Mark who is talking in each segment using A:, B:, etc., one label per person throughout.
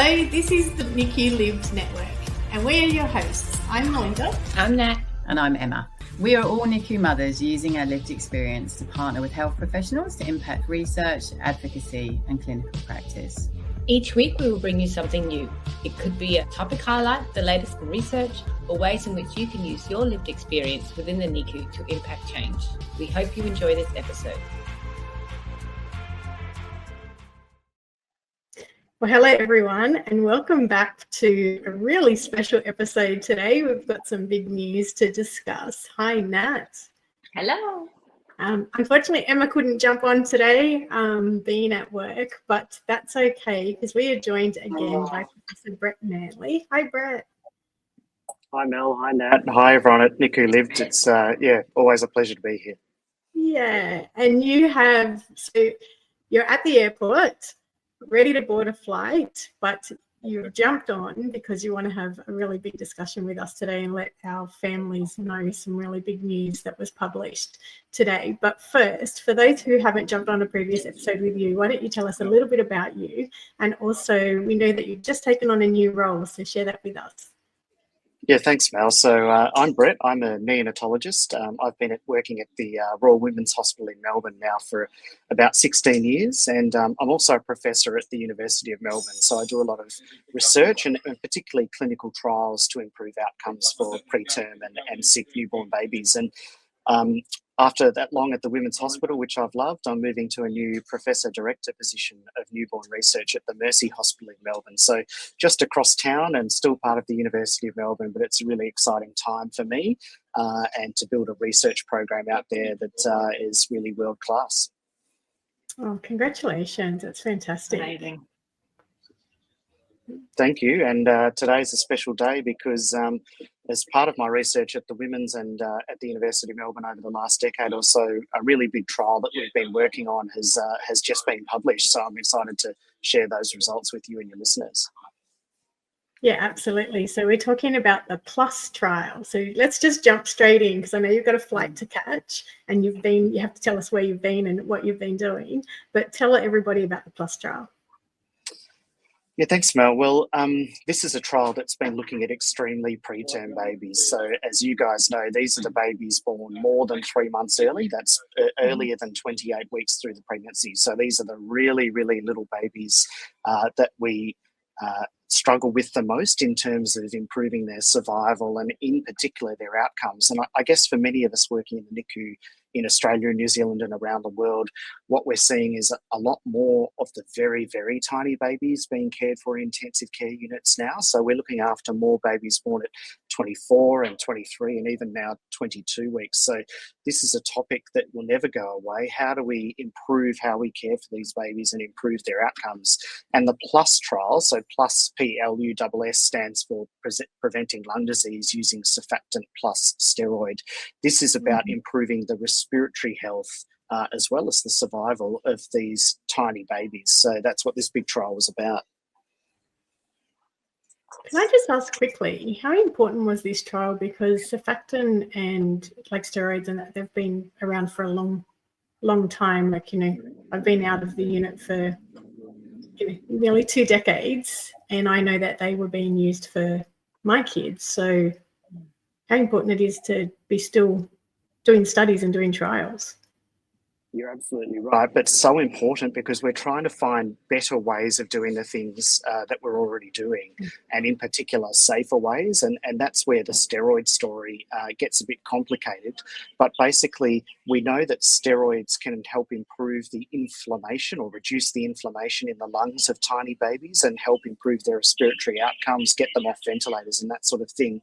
A: Hello, this is the NICU Lived Network, and we are your hosts. I'm Melinda.
B: I'm Nat.
C: And I'm Emma. We are all NICU mothers using our lived experience to partner with health professionals to impact research, advocacy, and clinical practice.
B: Each week we will bring you something new. It could be a topic highlight, the latest in research, or ways in which you can use your lived experience within the NICU to impact change. We hope you enjoy this episode.
A: Well, hello everyone, and welcome back to a really special episode today. We've got some big news to discuss. Hi, Nat.
B: Hello.
A: Unfortunately, Emma couldn't jump on today, being at work, but that's okay because we are joined again by Professor Brett Manley. Hi, Brett.
D: Hi, Mel. Hi, Nat. Hi, everyone at NICU Lived. It's, always a pleasure to be here.
A: Yeah, and you're at the airport, ready to board a flight, but you've jumped on because you want to have a really big discussion with us today and let our families know some really big news that was published today. But first, for those who haven't jumped on a previous episode with you, why don't you tell us a little bit about you? And also, we know that you've just taken on a new role, so share that with us.
D: Yeah, thanks, Mel. So I'm Brett. I'm a neonatologist. I've been working at the Royal Women's Hospital in Melbourne now for about 16 years, and I'm also a professor at the University of Melbourne. So I do a lot of research and particularly clinical trials to improve outcomes for preterm and sick newborn babies. And after that long at the Women's Hospital, which I've loved, I'm moving to a new Professor Director position of newborn research at the Mercy Hospital in Melbourne. So just across town and still part of the University of Melbourne, but it's a really exciting time for me and to build a research program out there that is really world class.
A: Oh, congratulations. That's fantastic.
B: Amazing.
D: Thank you. And today's a special day because as part of my research at the Women's and at the University of Melbourne over the last decade or so, a really big trial that we've been working on has just been published. So I'm excited to share those results with you and your listeners.
A: Yeah, absolutely. So we're talking about the PLUSS trial. So let's just jump straight in because I know you've got a flight to catch and you have to tell us where you've been and what you've been doing, but tell everybody about the PLUSS trial.
D: Yeah, thanks, Mel. Well, this is a trial that's been looking at extremely preterm babies. So as you guys know, these are the babies born more than 3 months early. That's earlier than 28 weeks through the pregnancy. So these are the really, really little babies that we struggle with the most in terms of improving their survival and in particular their outcomes. And I guess for many of us working in the NICU in Australia and New Zealand and around the world, what we're seeing is a lot more of the very, very tiny babies being cared for in intensive care units now. So we're looking after more babies born at 24 and 23 and even now 22 weeks. So this is a topic that will never go away. How do we improve how we care for these babies and improve their outcomes? And the PLUSS trial, so PLUSS, PLUSS, stands for Preventing Lung Disease Using Surfactant plus Steroid. This is about improving the respiratory health as well as the survival of these tiny babies. So that's what this big trial was about.
A: Can I just ask quickly, how important was this trial? Because surfactant and like steroids and that, they've been around for a long time. Like, I've been out of the unit for nearly 2 decades, and I know that they were being used for my kids. So how important it is to be still doing studies and doing trials.
D: You're absolutely right, but so important because we're trying to find better ways of doing the things that we're already doing, and in particular safer ways, and that's where the steroid story gets a bit complicated. But basically, we know that steroids can help improve the inflammation or reduce the inflammation in the lungs of tiny babies and help improve their respiratory outcomes, get them off ventilators and that sort of thing.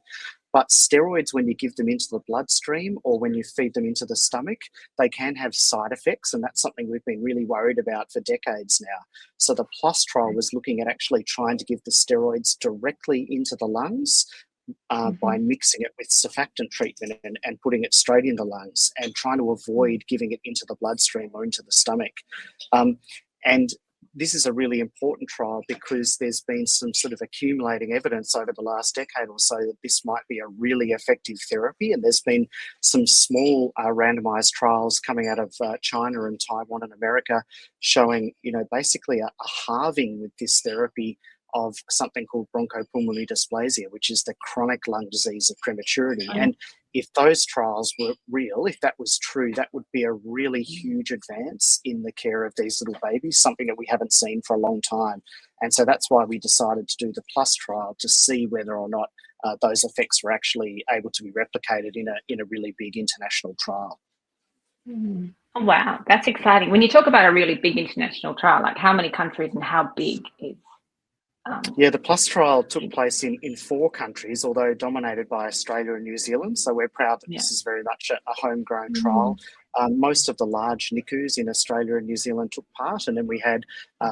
D: But steroids, when you give them into the bloodstream or when you feed them into the stomach, they can have side effects, and that's something we've been really worried about for decades now. So the PLUSS trial was looking at actually trying to give the steroids directly into the lungs by mixing it with surfactant treatment and putting it straight in the lungs and trying to avoid giving it into the bloodstream or into the stomach. And this is a really important trial because there's been some sort of accumulating evidence over the last decade or so that this might be a really effective therapy. And there's been some small randomized trials coming out of China and Taiwan and America showing, basically a halving with this therapy of something called bronchopulmonary dysplasia, which is the chronic lung disease of prematurity. And if those trials were real, if that was true, that would be a really huge advance in the care of these little babies, something that we haven't seen for a long time. And so that's why we decided to do the PLUSS trial, to see whether or not those effects were actually able to be replicated in a really big international trial.
A: Mm.
B: Oh, wow, that's exciting. When you talk about a really big international trial, like how many countries and how big is?
D: Yeah, the PLUSS trial took place in 4 countries, although dominated by Australia and New Zealand. So we're proud that this is very much a homegrown trial. Most of the large NICUs in Australia and New Zealand took part, and then we had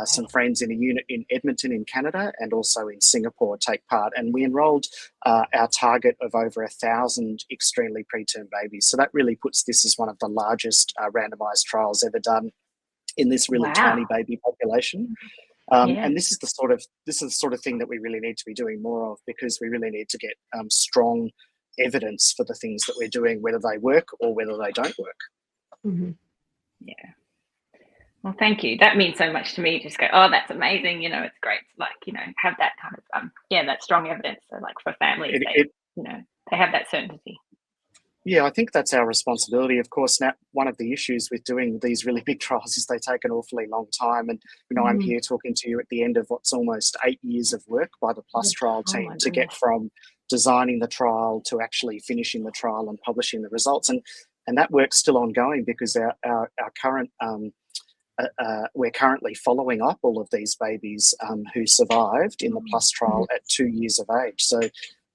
D: some friends in a unit in Edmonton in Canada and also in Singapore take part. And we enrolled our target of over 1,000 extremely preterm babies. So that really puts this as one of the largest randomised trials ever done in this really tiny baby population. And this is the sort of thing that we really need to be doing more of, because we really need to get strong evidence for the things that we're doing, whether they work or whether they don't work.
A: Mm-hmm.
B: Yeah. Well, thank you. That means so much to me. Just go, oh, that's amazing. You know, it's great to, like, you know, have that kind of that strong evidence. So like for families, they have that certainty.
D: Yeah, I think that's our responsibility. Of course, now one of the issues with doing these really big trials is they take an awfully long time. And, you know, I'm here talking to you at the end of what's almost 8 years of work by the PLUSS trial team to get from designing the trial to actually finishing the trial and publishing the results. And that work's still ongoing, because our current we're currently following up all of these babies who survived in the PLUSS trial at 2 years of age. So,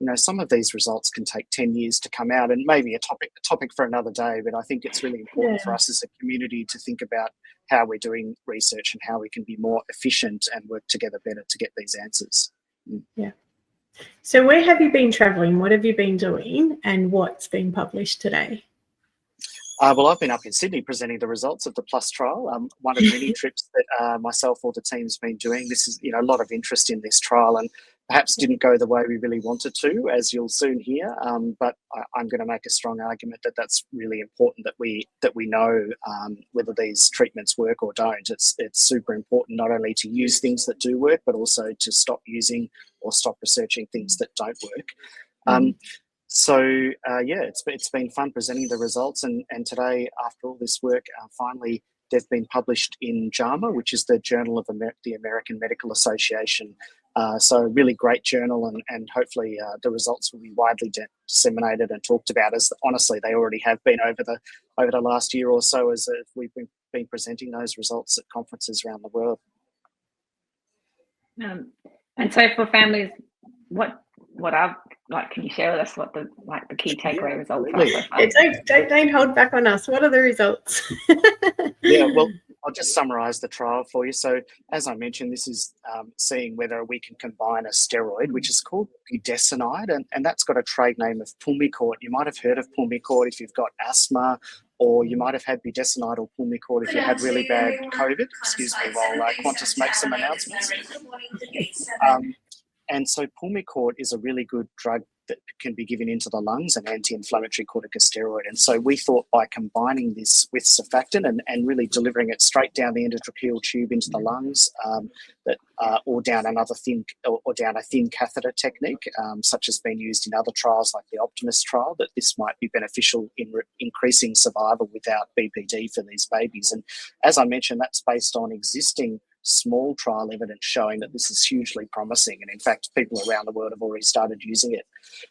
D: you know, some of these results can take 10 years to come out, and maybe a topic for another day, but I think it's really important for us as a community to think about how we're doing research and how we can be more efficient and work together better to get these answers.
A: Yeah. So where have you been travelling? What have you been doing, and what's been published today?
D: Well, I've been up in Sydney presenting the results of the PLUSS trial. One of many trips that myself or the team's been doing. This is, you know, a lot of interest in this trial, and perhaps didn't go the way we really wanted to, as you'll soon hear. But I'm going to make a strong argument that that's really important, that we know whether these treatments work or don't. It's super important not only to use things that do work, but also to stop using or stop researching things that don't work. So it's been fun presenting the results, and today, after all this work, finally they've been published in JAMA, which is the Journal of the American Medical Association. So a really great journal, and hopefully the results will be widely disseminated and talked about, as honestly they already have been over the last year or so, as we've been presenting those results at conferences around the world.
B: And so for families, what are, like, can you share with us what the key takeaway results are so far?
A: Don't hold back on us. What are the results?
D: Yeah, well, I'll just summarise the trial for you. So, as I mentioned, this is seeing whether we can combine a steroid, which is called budesonide, and that's got a trade name of Pulmicort. You might have heard of Pulmicort if you've got asthma, or you might have had budesonide or Pulmicort if you had really bad COVID. Excuse me while Qantas makes some announcements. And so Pulmicort is a really good drug that can be given into the lungs, an anti-inflammatory corticosteroid. And so we thought, by combining this with Surfactant and really delivering it straight down the endotracheal tube into the lungs, or down a thin catheter technique, such as been used in other trials like the Optimus trial, that this might be beneficial in increasing survival without BPD for these babies. And as I mentioned, that's based on existing small trial evidence showing that this is hugely promising, and in fact people around the world have already started using it.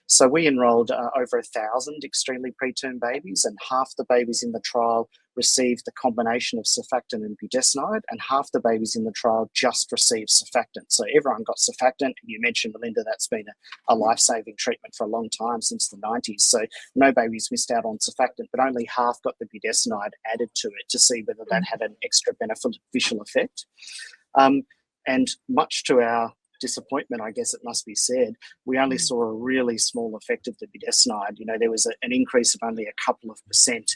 D: So we enrolled over 1,000 extremely preterm babies, and half the babies in the trial received the combination of Surfactant and budesonide, and half the babies in the trial just received Surfactant. So everyone got Surfactant, and you mentioned, Melinda, that's been a life-saving treatment for a long time, since the 90s. So no babies missed out on Surfactant, but only half got the budesonide added to it to see whether that had an extra beneficial effect. And much to our disappointment, I guess it must be said, we only saw a really small effect of the budesonide. You know, there was an increase of only a couple of percent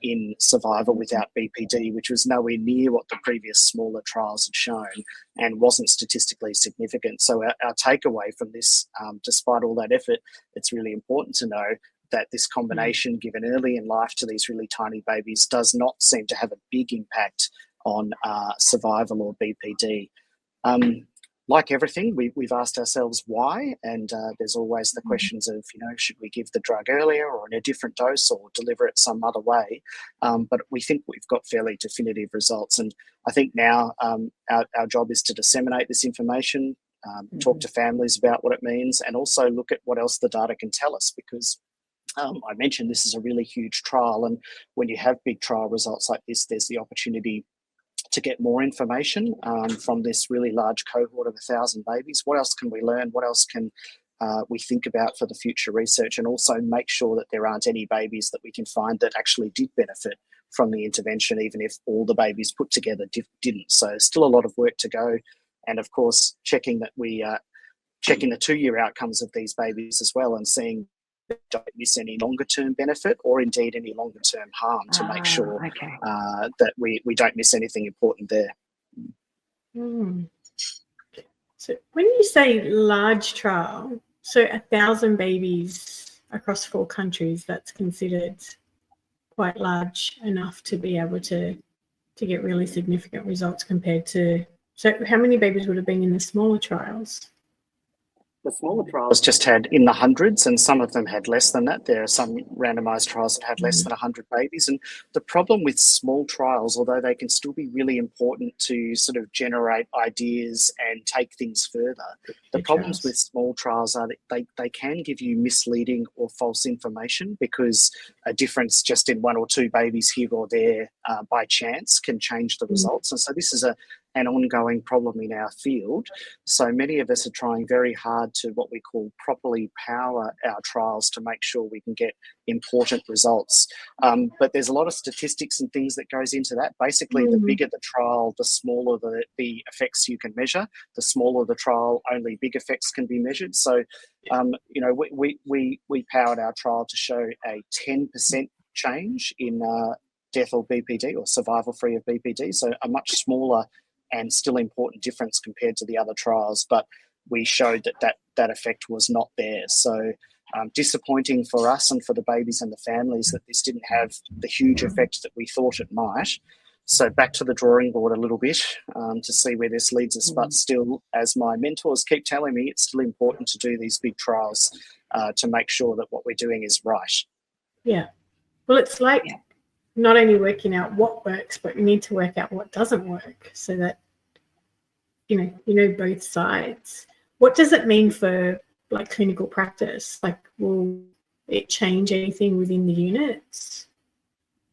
D: in survival without BPD, which was nowhere near what the previous smaller trials had shown, and wasn't statistically significant. So our takeaway from this, despite all that effort, it's really important to know that this combination, given early in life to these really tiny babies, does not seem to have a big impact on survival or BPD. like everything, we've asked ourselves why, and there's always the questions of, should we give the drug earlier or in a different dose or deliver it some other way? But we think we've got fairly definitive results. And I think now our job is to disseminate this information, talk to families about what it means, and also look at what else the data can tell us, because I mentioned this is a really huge trial, and when you have big trial results like this, there's the opportunity to get more information from this really large cohort of 1,000 babies. What else can we learn? What else can we think about for the future research, and also make sure that there aren't any babies that we can find that actually did benefit from the intervention, even if all the babies put together didn't. So still a lot of work to go. And of course, checking that we checking the 2-year outcomes of these babies as well, and seeing that we don't miss any longer term benefit or indeed any longer term harm, to make sure that we don't miss anything important there.
A: So when you say large trial, so 1,000 babies across 4 countries, that's considered quite large enough to be able to get really significant results compared to, so how many babies would have been in the smaller trials?
D: The smaller trials just had in the hundreds, and some of them had less than that. There are some randomized trials that had less than 100 babies. And the problem with small trials, although they can still be really important to sort of generate ideas and take things further, the problems with small trials are that they can give you misleading or false information, because a difference just in 1 or 2 babies here or there by chance can change the results. And so this is an ongoing problem in our field. So many of us are trying very hard to what we call properly power our trials to make sure we can get important results. But there's a lot of statistics and things that goes into that. Basically, the bigger the trial, the smaller the effects you can measure. The smaller the trial, only big effects can be measured. So, we powered our trial to show a 10% change in death or BPD, or survival free of BPD. So a much smaller and still important difference compared to the other trials, but we showed that effect was not there. So disappointing for us and for the babies and the families that this didn't have the huge effect that we thought it might. So back to the drawing board a little bit to see where this leads us. But still, as my mentors keep telling me, it's still important to do these big trials to make sure that what we're doing is right.
A: Yeah. Well, it's like not only working out what works, but you need to work out what doesn't work, so that you know both sides. What does it mean for like clinical practice? Like, will it change anything within the units?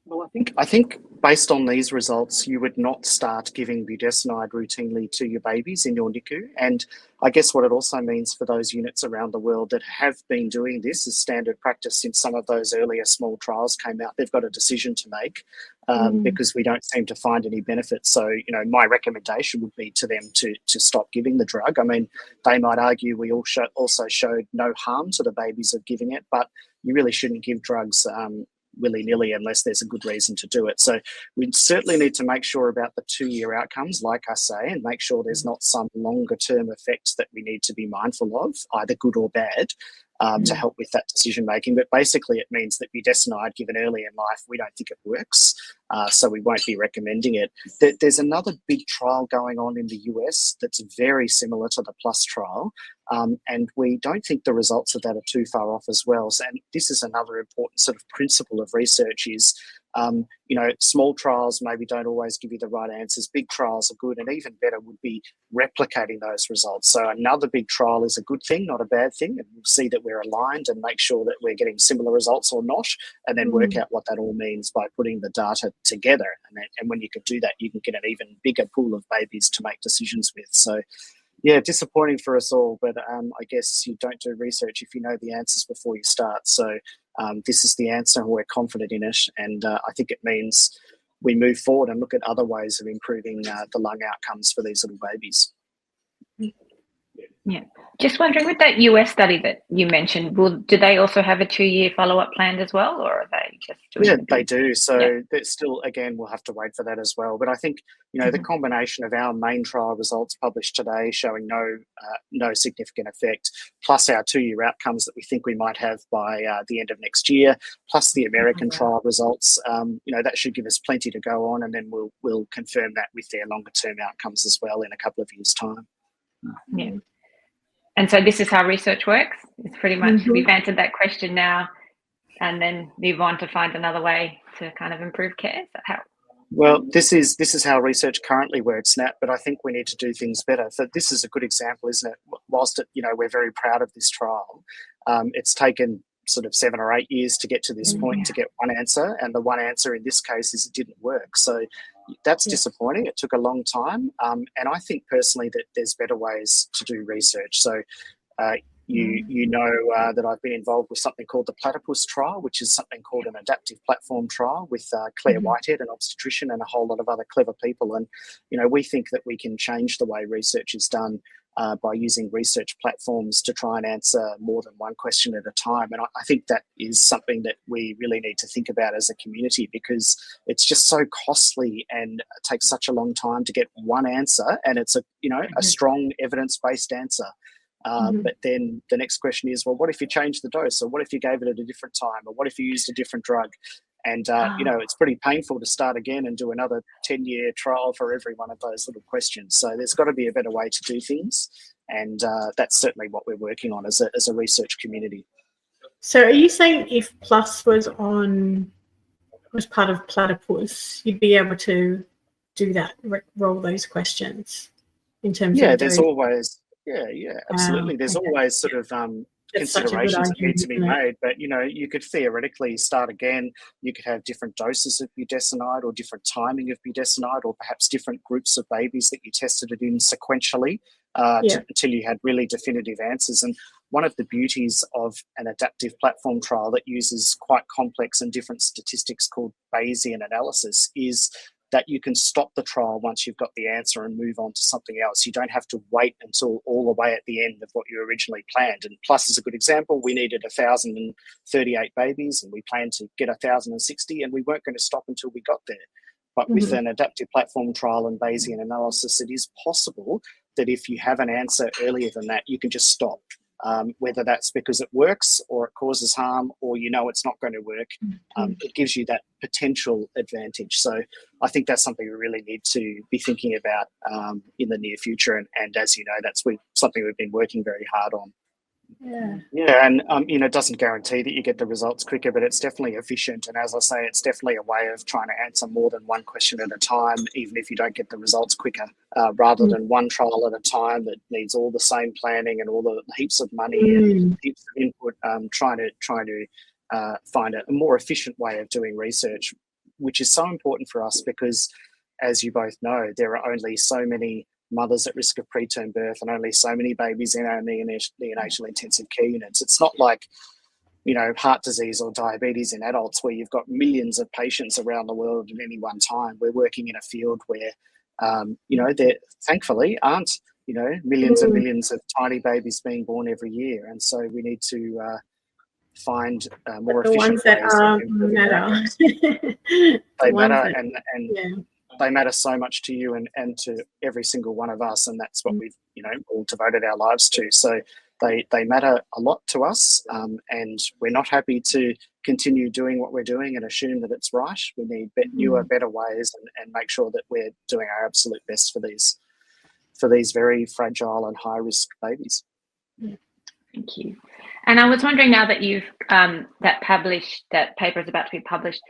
D: Well, I think based on these results, you would not start giving budesonide routinely to your babies in your NICU. And I guess what it also means for those units around the world that have been doing this as standard practice since some of those earlier small trials came out, they've got a decision to make because we don't seem to find any benefit. So, my recommendation would be to them to stop giving the drug. I mean, they might argue we also showed no harm to the babies of giving it, but you really shouldn't give drugs willy-nilly unless there's a good reason to do it. So we certainly need to make sure about the 2-year outcomes, like I say, and make sure there's not some longer term effects that we need to be mindful of, either good or bad, to help with that decision making. But basically it means that budesonide given early in life, we don't think it works, so we won't be recommending it. There's another big trial going on in the US that's very similar to the PLUSS trial, and we don't think the results of that are too far off as well. So, and this is another important sort of principle of research is, small trials maybe don't always give you the right answers. Big trials are good, and even better would be replicating those results. So another big trial is a good thing, not a bad thing, and we'll see that we're aligned and make sure that we're getting similar results or not, and then work out what that all means by putting the data together. And when you can do that, you can get an even bigger pool of babies to make decisions with. So, yeah, disappointing for us all, but I guess you don't do research if you know the answers before you start. So this is the answer, and we're confident in it. And I think it means we move forward and look at other ways of improving the lung outcomes for these little babies.
B: Yeah. Just wondering, with that US study that you mentioned, do they also have a 2-year follow-up planned as well, or are they just doing?
D: Yeah, they do. So that's still, again, we'll have to wait for that as well. But I think, the combination of our main trial results published today showing no significant effect, plus our 2-year outcomes that we think we might have by the end of next year, plus the American trial results, that should give us plenty to go on, and then we'll confirm that with their longer term outcomes as well in a couple of years' time.
B: Yeah. And so this is how research works. It's pretty much, we've answered that question now, and then move on to find another way to kind of improve care. Is that how?
D: Well, this is how research currently works, Nat, but I think we need to do things better. So this is a good example, isn't it? Whilst we're very proud of this trial, it's taken sort of 7 or 8 years to get to this point to get one answer, and the one answer in this case is it didn't work. So that's disappointing. It took a long time, and I think personally that there's better ways to do research. So you know that I've been involved with something called the Platypus trial, which is something called an adaptive platform trial with Claire Whitehead, an obstetrician, and a whole lot of other clever people. And we think that we can change the way research is done by using research platforms to try and answer more than one question at a time. And I think that is something that we really need to think about as a community, because it's just so costly and it takes such a long time to get one answer, and it's a strong evidence-based answer. But then the next question is, well, what if you changed the dose, or what if you gave it at a different time, or what if you used a different drug? And it's pretty painful to start again and do another 10-year trial for every one of those little questions. So there's got to be a better way to do things, and that's certainly what we're working on as a research community.
A: So are you saying if PLUSS was part of Platypus, you'd be able to do that, roll those questions in terms of
D: there's always absolutely. There's always sort of considerations that need to be made, but you could theoretically start again. You could have different doses of budesonide, or different timing of budesonide, or perhaps different groups of babies that you tested it in sequentially until you had really definitive answers. And one of the beauties of an adaptive platform trial that uses quite complex and different statistics called Bayesian analysis is that you can stop the trial once you've got the answer and move on to something else. You don't have to wait until all the way at the end of what you originally planned. And PLUSS is a good example. We needed 1,038 babies, and we planned to get 1,060, and we weren't going to stop until we got there. But with an adaptive platform trial and Bayesian analysis, it is possible that if you have an answer earlier than that, you can just stop. Whether that's because it works or it causes harm, or it's not going to work, it gives you that potential advantage. So I think that's something we really need to be thinking about in the near future. And as you know, that's something we've been working very hard on. And it doesn't guarantee that you get the results quicker, but it's definitely efficient. And as I say, it's definitely a way of trying to answer more than one question at a time, even if you don't get the results quicker, rather than one trial at a time that needs all the same planning and all the heaps of money and heaps of input. Trying to find a more efficient way of doing research, which is so important for us because, as you both know, there are only so many mothers at risk of preterm birth and only so many babies in our neonatal intensive care units. It's not like, heart disease or diabetes in adults where you've got millions of patients around the world at any one time. We're working in a field where, there thankfully aren't, millions and millions of tiny babies being born every year. And so we need to find more efficient ways. They matter, and they matter so much to you and to every single one of us, and that's what we've all devoted our lives to. So they matter a lot to us, and we're not happy to continue doing what we're doing and assume that it's right. We need newer, better ways, and make sure that we're doing our absolute best for these very fragile and high risk babies.
B: Thank you. And I was wondering, now that you've that paper is about to be published,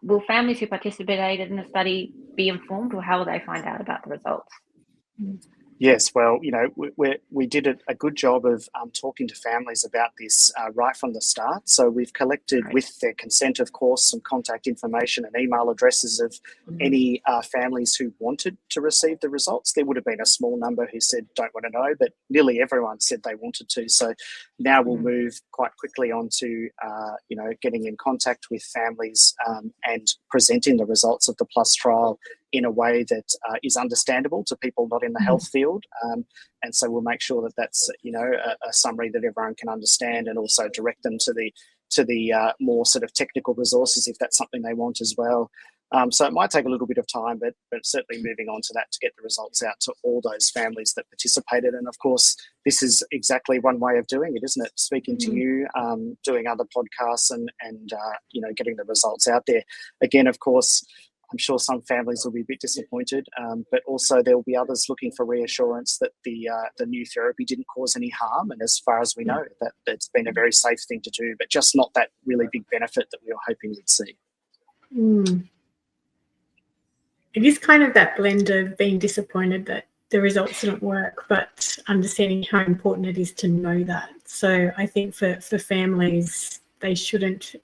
B: will families who participated in the study be informed, or how will they find out about the results?
D: Yes, well, we did a good job of talking to families about this right from the start. So we've collected, with their consent, of course, some contact information and email addresses of any families who wanted to receive the results. There would have been a small number who said don't want to know, but nearly everyone said they wanted to. So now we'll move quite quickly on to, getting in contact with families and presenting the results of the PLUSS trial in a way that is understandable to people not in the health field. And so we'll make sure that that's, a summary that everyone can understand, and also direct them to the more sort of technical resources if that's something they want as well. So it might take a little bit of time, but certainly moving on to that to get the results out to all those families that participated. And of course, this is exactly one way of doing it, isn't it? Speaking to you, doing other podcasts and getting the results out there. Again, of course, I'm sure some families will be a bit disappointed, but also there will be others looking for reassurance that the new therapy didn't cause any harm. And as far as we know, that it's been a very safe thing to do, but just not that really big benefit that we were hoping we'd see.
A: It is kind of that blend of being disappointed that the results didn't work, but understanding how important it is to know that. So I think for families, they shouldn't,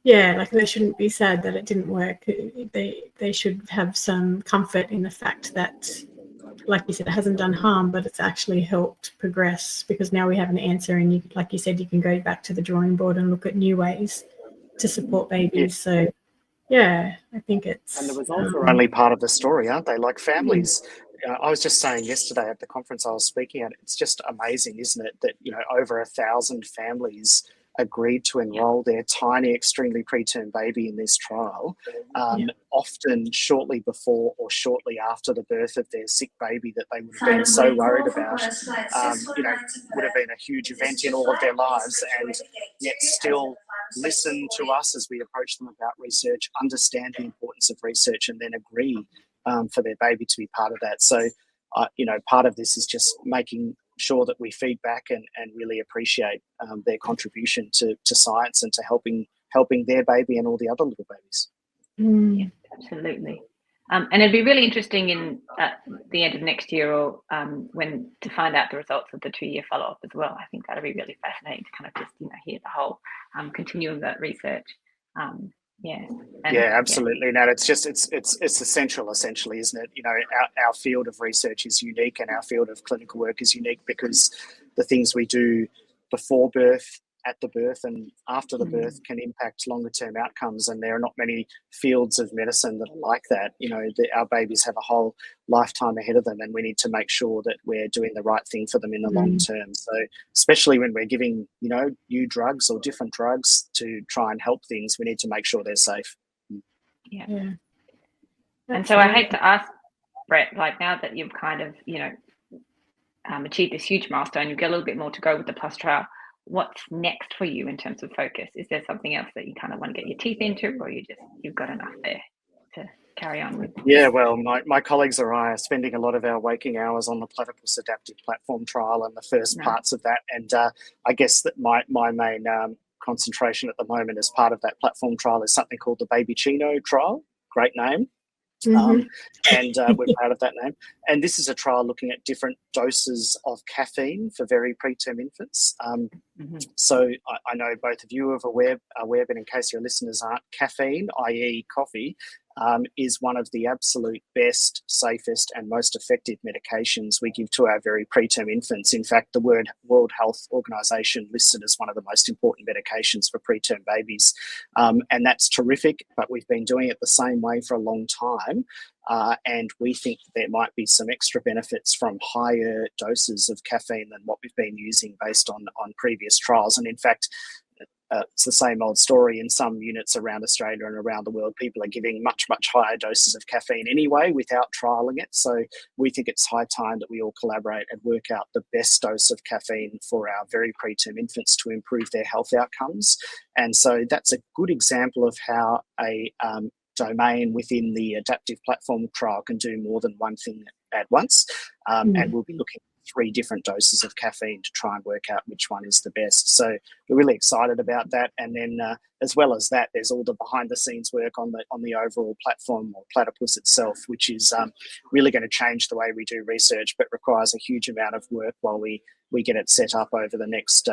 A: they shouldn't be sad that it didn't work. They should have some comfort in the fact that, like you said, it hasn't done harm, but it's actually helped progress, because now we have an answer, and like you said, you can go back to the drawing board and look at new ways to support babies. So yeah, I think it's...
D: And the results are only part of the story, aren't they? Like families, I was just saying yesterday at the conference I was speaking at, it's just amazing, isn't it, that, over 1,000 families agreed to enrol their tiny, extremely preterm baby in this trial, often shortly before or shortly after the birth of their sick baby that they would have been so worried about, would have been a huge event in all of their lives, and yet still listen to us as we approach them about research, understand the importance of research, and then agree for their baby to be part of that. So, part of this is just making sure that we feed back and really appreciate their contribution to science and to helping their baby and all the other little babies.
B: Yeah, absolutely. And it'd be really interesting in the end of next year, or when to find out the results of the 2-year follow-up as well. I think that'd be really fascinating to kind of just hear the whole continuum of that research.
D: Absolutely. No, it's essential, essentially, isn't it? Our field of research is unique, and our field of clinical work is unique because the things we do before birth, at the birth, and after the birth can impact longer term outcomes, and there are not many fields of medicine that are like that. Our babies have a whole lifetime ahead of them, and we need to make sure that we're doing the right thing for them in the long term. So especially when we're giving new drugs or different drugs to try and help things, we need to make sure they're safe.
B: And so I hate to ask, Brett, like, now that you've kind of achieved this huge milestone, you've got a little bit more to go with the PLUSS trial. What's next for you in terms of focus? Is there something else that you kind of want to get your teeth into, or you've got enough there to carry on with?
D: Yeah, well, my colleagues and I are spending a lot of our waking hours on the Platypus adaptive platform trial and the first parts of that. And I guess that my main concentration at the moment as part of that platform trial is something called the Baby Chino trial. Great name. And we're proud of that name. And this is a trial looking at different doses of caffeine for very preterm infants. So I know both of you are aware, but in case your listeners aren't, caffeine, i.e. coffee, is one of the absolute best, safest and most effective medications we give to our very preterm infants. In fact, the World Health Organization lists it as one of the most important medications for preterm babies. And that's terrific, but we've been doing it the same way for a long time. And we think that there might be some extra benefits from higher doses of caffeine than what we've been using based on previous trials. And in fact, it's the same old story in some units around Australia and around the world. People are giving much, much higher doses of caffeine anyway without trialling it. So we think it's high time that we all collaborate and work out the best dose of caffeine for our very preterm infants to improve their health outcomes. And so that's a good example of how a domain within the adaptive platform trial can do more than one thing at once. And we'll be looking at 3 different doses of caffeine to try and work out which one is the best. So we're really excited about that. And then as well as that, there's all the behind the scenes work on the overall platform, or Platypus itself, which is really going to change the way we do research, but requires a huge amount of work while we get it set up over the next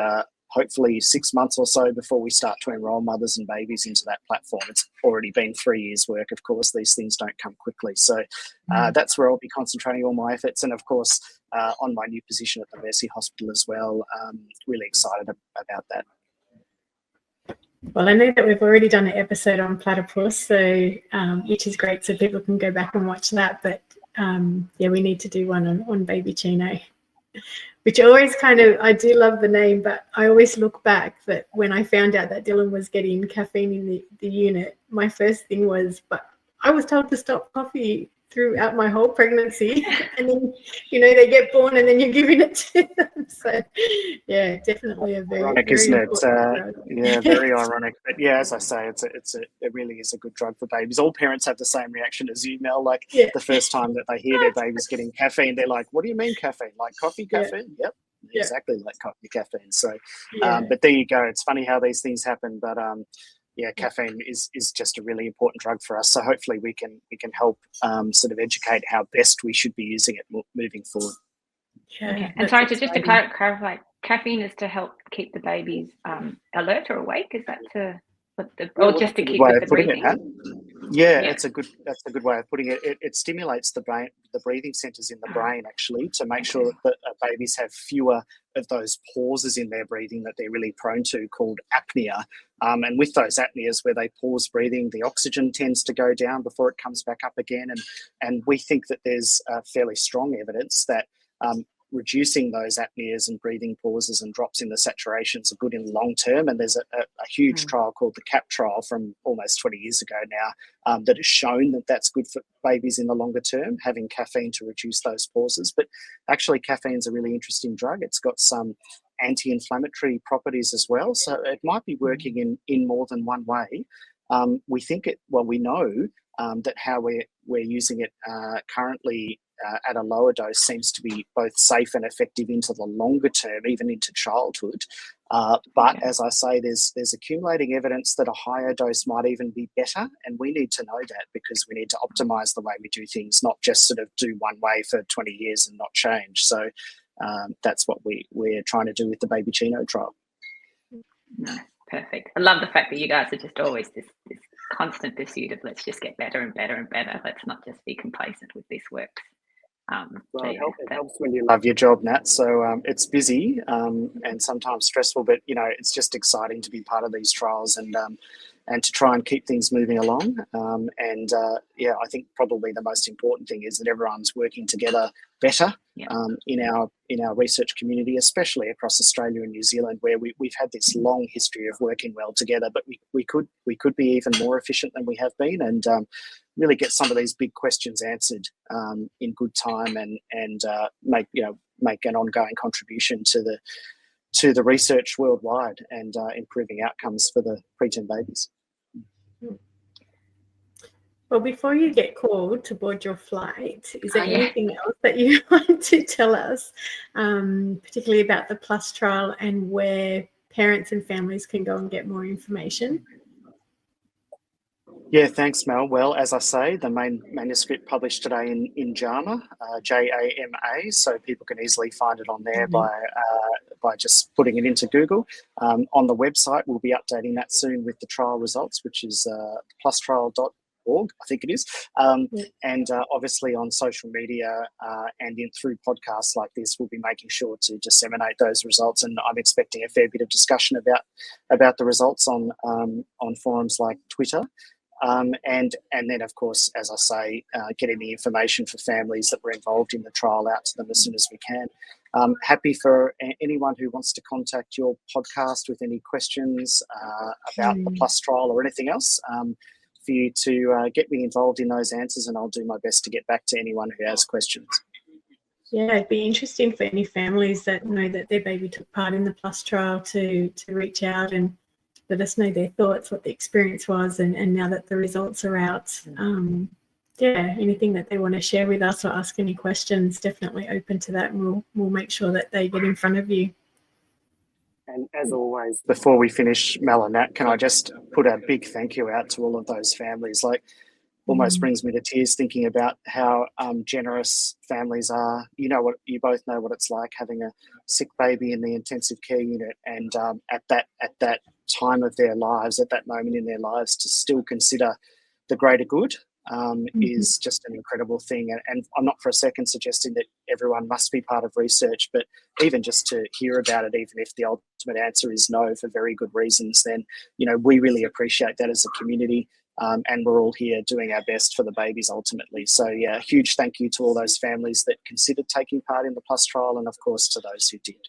D: hopefully 6 months or so before we start to enrol mothers and babies into that platform. It's already been 3 years work. Of course, these things don't come quickly. So that's where I'll be concentrating all my efforts. And of course, on my new position at the Mercy Hospital as well, really excited about that.
A: Well, I know that we've already done an episode on Platypus, so which is great, so people can go back and watch that. But we need to do one on Baby Chino, which always I do love the name, but I always look back that when I found out that Dylan was getting caffeine in the unit, my first thing was, but I was told to stop coffee throughout my whole pregnancy, and then they get born and then you're giving it to them. So yeah, definitely a very
D: ironic,
A: very
D: isn't it?
A: important drug.
D: Yeah, very ironic. But yeah, as I say, it really is a good drug for babies. All parents have the same reaction as you, Mel. Like the first time that they hear their baby's getting caffeine, they're like, "What do you mean caffeine? Like coffee caffeine?" Yep, exactly like coffee caffeine. So, but there you go. It's funny how these things happen, but yeah, caffeine is just a really important drug for us. So hopefully we can help sort of educate how best we should be using it moving forward.
A: Yeah,
B: okay. And sorry, just to clarify, caffeine is to help keep the babies alert or awake. Is that or just to keep with the breathing?
D: Yeah, that's a good way of putting it. It stimulates the breathing centers in the brain actually to make sure that babies have fewer of those pauses in their breathing that they're really prone to, called apnea. And with those apneas where they pause breathing, the oxygen tends to go down before it comes back up again. And we think that there's fairly strong evidence that reducing those apneas and breathing pauses and drops in the saturations are good in the long term. And there's a huge trial called the CAP trial from almost 20 years ago now that has shown that that's good for babies in the longer term, having caffeine to reduce those pauses. But actually caffeine's a really interesting drug. It's got some anti-inflammatory properties as well. So it might be working in more than one way. We know that how we're using it currently at a lower dose seems to be both safe and effective into the longer term, even into childhood. But as I say, there's accumulating evidence that a higher dose might even be better, and we need to know that because we need to optimize the way we do things, not just sort of do one way for 20 years and not change. So that's what we're trying to do with the Baby Chino trial.
B: No, perfect. I love the fact that you guys are just always this constant pursuit of let's just get better and better and better. Let's not just be complacent with this work.
D: It helps when you love your job, Nat. So it's busy and sometimes stressful, but it's just exciting to be part of these trials and to try and keep things moving along. I think probably the most important thing is that everyone's working together better in our research community, especially across Australia and New Zealand, where we've had this long history of working well together, but we could be even more efficient than we have been, and really get some of these big questions answered in good time, and make an ongoing contribution to the research worldwide and improving outcomes for the preterm babies.
A: Well, before you get called to board your flight, is there anything else that you want to tell us, particularly about the PLUSS trial and where parents and families can go and get more information?
D: Yeah, thanks, Mel. Well, as I say, the main manuscript published today in JAMA, JAMA, so people can easily find it on there by just putting it into Google. On the website, we'll be updating that soon with the trial results, which is plusstrial.org, I think it is. And obviously on social media and through podcasts like this, we'll be making sure to disseminate those results. And I'm expecting a fair bit of discussion about the results on forums like Twitter. And then, of course, as I say, getting the information for families that were involved in the trial out to them as soon as we can. Happy for anyone who wants to contact your podcast with any questions about the PLUSS trial or anything else, for you to get me involved in those answers, and I'll do my best to get back to anyone who has questions.
A: Yeah, it'd be interesting for any families that know that their baby took part in the PLUSS trial to reach out and let us know their thoughts, what the experience was, and now that the results are out, anything that they want to share with us or ask any questions, definitely open to that, and we'll make sure that they get in front of you.
D: And as always, before we finish, Mel and Nat, can I just put a big thank you out to all of those families? Like, almost brings me to tears thinking about how generous families are. You both know what it's like having a sick baby in the intensive care unit, and at that time of their lives, at that moment in their lives, to still consider the greater good is just an incredible thing. And I'm not for a second suggesting that everyone must be part of research, but even just to hear about it, even if the ultimate answer is no for very good reasons, then we really appreciate that as a community. And we're all here doing our best for the babies ultimately. So yeah, huge thank you to all those families that considered taking part in the PLUSS trial, and of course to those who did.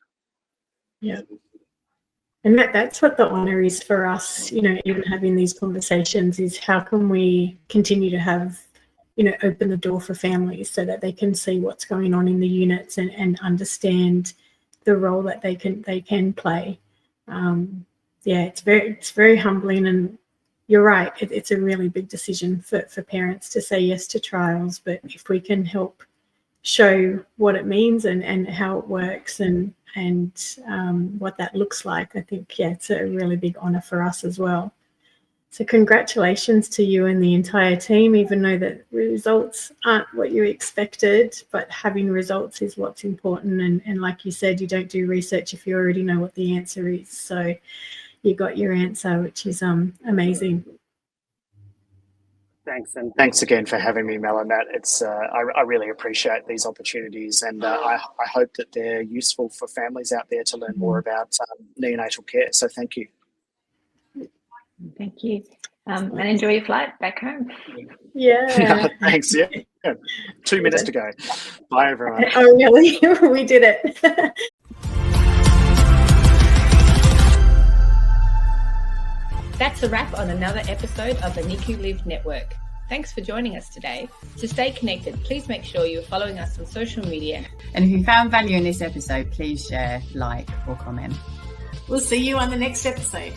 A: Yeah. And that's what the honour is for us, even having these conversations, is how can we continue to have open the door for families so that they can see what's going on in the units and understand the role that they can play. It's very humbling, and you're right. It's a really big decision for parents to say yes to trials, but if we can help show what it means and how it works and what that looks like, I think, it's a really big honor for us as well. So congratulations to you and the entire team, even though the results aren't what you expected, but having results is what's important. And like you said, you don't do research if you already know what the answer is. So you got your answer, which is amazing.
D: Thanks, and thanks again for having me, Mel, and Matt. It's I really appreciate these opportunities, and I hope that they're useful for families out there to learn more about neonatal care. So thank you.
B: Thank you. And enjoy your flight back home.
A: Yeah.
D: Thanks. Yeah. 2 minutes to go. Bye, everyone.
A: Oh, really? We did it.
E: That's a wrap on another episode of the NICU Live Network. Thanks for joining us today. To stay connected, please make sure you're following us on social media.
C: And if you found value in this episode, please share, like, or comment.
A: We'll see you on the next episode.